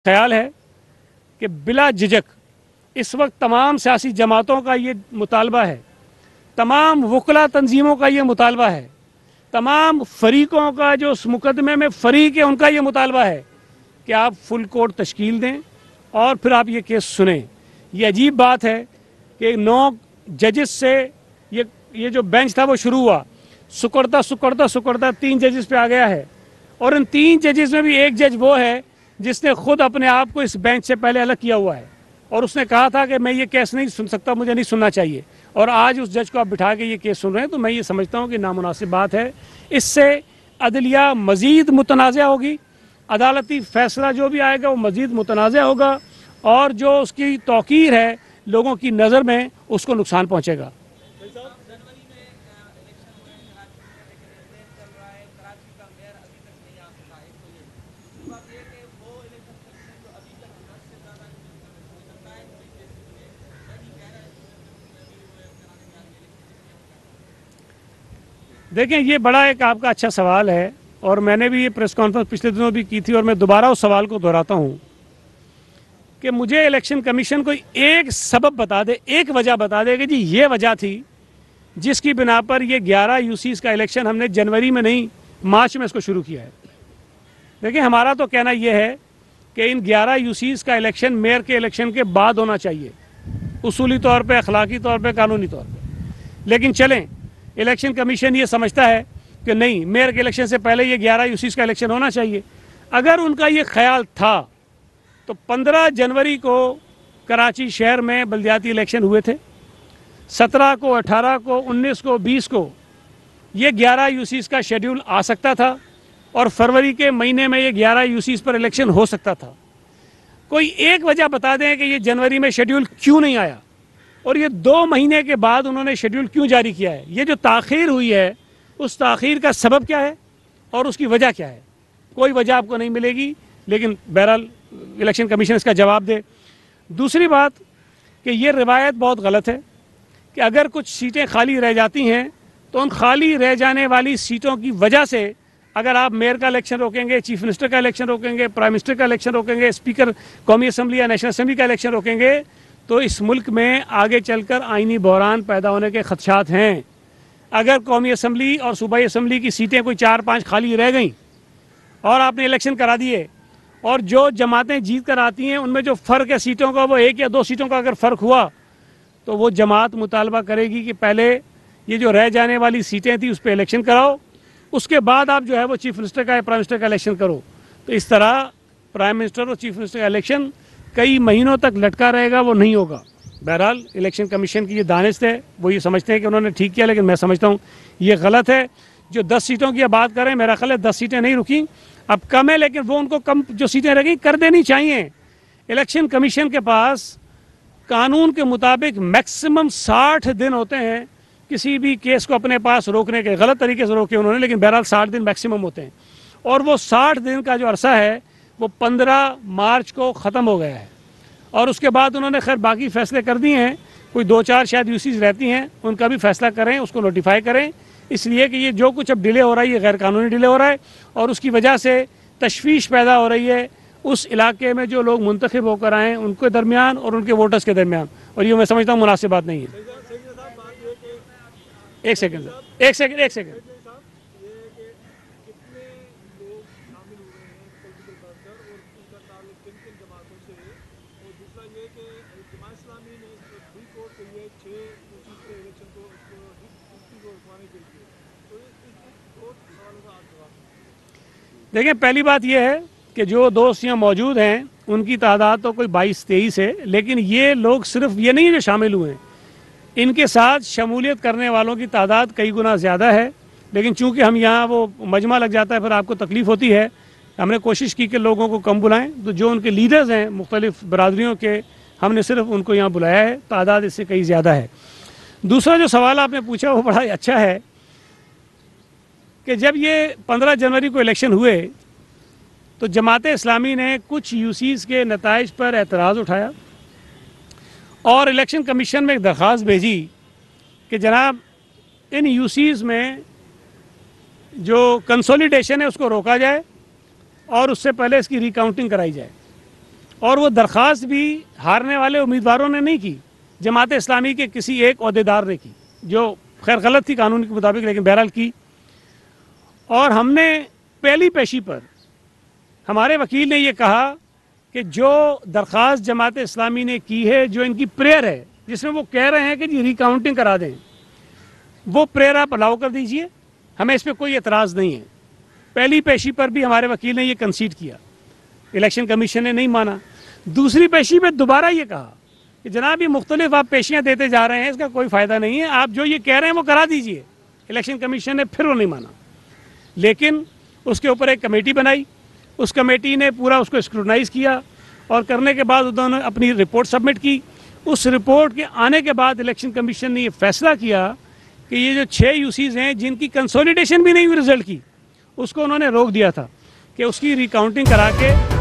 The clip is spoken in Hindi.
ख्याल है कि बिला झिझक इस वक्त तमाम सियासी जमातों का ये मुतालबा है, तमाम वकला तंजीमों का ये मुतालबा है, तमाम फरीकों का जो उस मुकदमे में फरीक है उनका ये मुतालबा है कि आप फुल कोर्ट तश्कील दें और फिर आप ये केस सुनें। ये अजीब बात है कि 9 जजेस से ये जो बेंच था वो शुरू हुआ, सुकड़ता 3 जजेस पे आ गया है और इन 3 जजेस में भी एक जज वो है जिसने खुद अपने आप को इस बेंच से पहले अलग किया हुआ है और उसने कहा था कि मैं ये केस नहीं सुन सकता, मुझे नहीं सुनना चाहिए, और आज उस जज को आप बिठा के ये केस सुन रहे हैं। तो मैं ये समझता हूँ कि नामुनासिब बात है। इससे अदलिया मज़ीद मुतनाज़ा होगी, अदालती फ़ैसला जो भी आएगा वो मज़ीद मुतनाज़ा होगा और जो उसकी तौक़ीर है लोगों की नज़र में उसको नुकसान पहुँचेगा। देखें, ये बड़ा एक आपका अच्छा सवाल है और मैंने भी ये प्रेस कॉन्फ्रेंस पिछले दिनों भी की थी और मैं दोबारा उस सवाल को दोहराता हूँ कि मुझे इलेक्शन कमीशन कोई एक सबब बता दे, एक वजह बता दे कि जी ये वजह थी जिसकी बिना पर ये 11 यूसीज़ का इलेक्शन हमने जनवरी में नहीं मार्च में इसको शुरू किया है। देखिए, हमारा तो कहना यह है कि इन 11 यूसीज़ का इलेक्शन मेयर के इलेक्शन के बाद होना चाहिए, उसूली तौर पर, अखलाकी तौर पर, कानूनी तौर पर। लेकिन चलें, इलेक्शन कमीशन ये समझता है कि नहीं, मेयर के इलेक्शन से पहले ये 11 यूसीज़ का इलेक्शन होना चाहिए। अगर उनका ये ख्याल था तो 15 जनवरी को कराची शहर में बल्दियाती इलेक्शन हुए थे, 17 को, 18 को, 19 को, 20 को ये 11 यूसीज़ का शेड्यूल आ सकता था और फरवरी के महीने में ये 11 यूसीज़ पर इलेक्शन हो सकता था। कोई एक वजह बता दें कि ये जनवरी में शेड्यूल क्यों नहीं आया और ये 2 महीने के बाद उन्होंने शेड्यूल क्यों जारी किया है। ये जो ताख़ीर हुई है उस ताख़ीर का सबब क्या है और उसकी वजह क्या है, कोई वजह आपको नहीं मिलेगी, लेकिन बहरहाल इलेक्शन कमीशन इसका जवाब दे। दूसरी बात कि ये रिवायत बहुत गलत है कि अगर कुछ सीटें खाली रह जाती हैं तो उन खाली रह जाने वाली सीटों की वजह से अगर आप मेयर का इलेक्शन रोकेंगे, चीफ मिनिस्टर का इलेक्शन रोकेंगे, प्राइम मिनिस्टर का इलेक्शन रोकेंगे, स्पीकर कौमी असम्बली या नेशनल असम्बली का इलेक्शन रोकेंगे तो इस मुल्क में आगे चलकर आइनी बहरान पैदा होने के खदशात हैं। अगर कौमी असम्बली और सूबाई असम्बली की सीटें कोई 4-5 खाली रह गई और आपने इलेक्शन करा दिए और जो जमातें जीत कर आती हैं उनमें जो फ़र्क है सीटों का, वो 1 या 2 सीटों का अगर फ़र्क हुआ तो वो जमात मुतालबा करेगी कि पहले ये जो रह जाने वाली सीटें थी उस पर इलेक्शन कराओ, उसके बाद आप जो है वो चीफ मिनिस्टर का या प्राइम मिनिस्टर का इलेक्शन करो। तो इस तरह प्राइम मिनिस्टर और चीफ मिनिस्टर का इलेक्शन कई महीनों तक लटका रहेगा, वो नहीं होगा। बहरहाल इलेक्शन कमीशन की ये दानिश है, वो ये समझते हैं कि उन्होंने ठीक किया, लेकिन मैं समझता हूँ ये गलत है। जो 10 सीटों की बात करें, मेरा ख्याल है 10 सीटें नहीं रुकी, अब कम है, लेकिन वो उनको कम जो सीटें रह गई कर देनी चाहिए। इलेक्शन कमीशन के पास कानून के मुताबिक मैक्सिमम 60 दिन होते हैं किसी भी केस को अपने पास रोकने के। गलत तरीके से रोके उन्होंने, लेकिन बहरहाल 60 दिन मैक्सिमम होते हैं और वो 60 दिन का जो अरसा है वो 15 मार्च को ख़त्म हो गया है और उसके बाद उन्होंने खैर बाकी फ़ैसले कर दिए हैं। कोई 2-4 शायद यूसीज़ रहती हैं, उनका भी फ़ैसला करें, उसको नोटिफाई करें, इसलिए कि ये जो कुछ अब डिले हो रहा है ये गैर कानूनी डिले हो रहा है और उसकी वजह से तशवीश पैदा हो रही है उस इलाके में जो लोग मुंतखब होकर आए उनके दरमियान और उनके वोटर्स के दरमियान, और ये मैं समझता हूँ मुनासिब बात नहीं है। एक सेकंड देखिए, पहली बात यह है कि जो दोस्त यहाँ मौजूद हैं उनकी तादाद तो कोई 22-23 है, लेकिन ये लोग सिर्फ ये नहीं है जो शामिल हुए हैं, इनके साथ शमूलियत करने वालों की तादाद कई गुना ज़्यादा है। लेकिन चूंकि हम यहाँ वो मजमा लग जाता है, फिर आपको तकलीफ़ होती है, हमने कोशिश की कि लोगों को कम बुलाएं। तो जो उनके लीडर्स हैं मुख्तलिफ़ बरादरियों के, हमने सिर्फ उनको यहाँ बुलाया है, तादाद इससे कई ज़्यादा है। दूसरा जो सवाल आपने पूछा वो बड़ा अच्छा है कि जब ये 15 जनवरी को इलेक्शन हुए तो जमात इस्लामी ने कुछ यूसीज़ के नताइज पर एतराज़ उठाया और इलेक्शन कमीशन में एक दरख्वास्त भेजी कि जनाब इन यूसीज़ में जो कंसोलिडेशन है उसको रोका जाए और उससे पहले इसकी रिकाउंटिंग कराई जाए। और वो दरख्वास्त भी हारने वाले उम्मीदवारों ने नहीं की, जमात इस्लामी के किसी एक ओहदेदार ने की, जो खैर गलत थी कानून के मुताबिक, लेकिन बहरहाल की। और हमने पहली पेशी पर हमारे वकील ने ये कहा कि जो दरख्वास्त जमात इस्लामी ने की है, जो इनकी प्रेयर है जिसमें वो कह रहे हैं कि जी रिकाउंटिंग करा दें, वो प्रेयर आप अलाउ कर दीजिए, हमें इस पर कोई एतराज़ नहीं है। पहली पेशी पर भी हमारे वकील ने ये कंसीड किया, इलेक्शन कमीशन ने नहीं माना। दूसरी पेशी में दोबारा ये कहा कि जनाब ये मुख्तलिफ आप पेशियाँ देते जा रहे हैं, इसका कोई फ़ायदा नहीं है, आप जो ये कह रहे हैं वो करा दीजिए। इलेक्शन कमीशन ने फिर वो नहीं माना, लेकिन उसके ऊपर एक कमेटी बनाई, उस कमेटी ने पूरा उसको स्क्रूटनाइज़ किया और करने के बाद उन्होंने अपनी रिपोर्ट सबमिट की। उस रिपोर्ट के आने के बाद इलेक्शन कमीशन ने ये फैसला किया कि ये जो 6 यूसीज़ हैं जिनकी कंसोलिडेशन भी नहीं हुई रिजल्ट की, उसको उन्होंने रोक दिया था कि उसकी रिकाउंटिंग करा के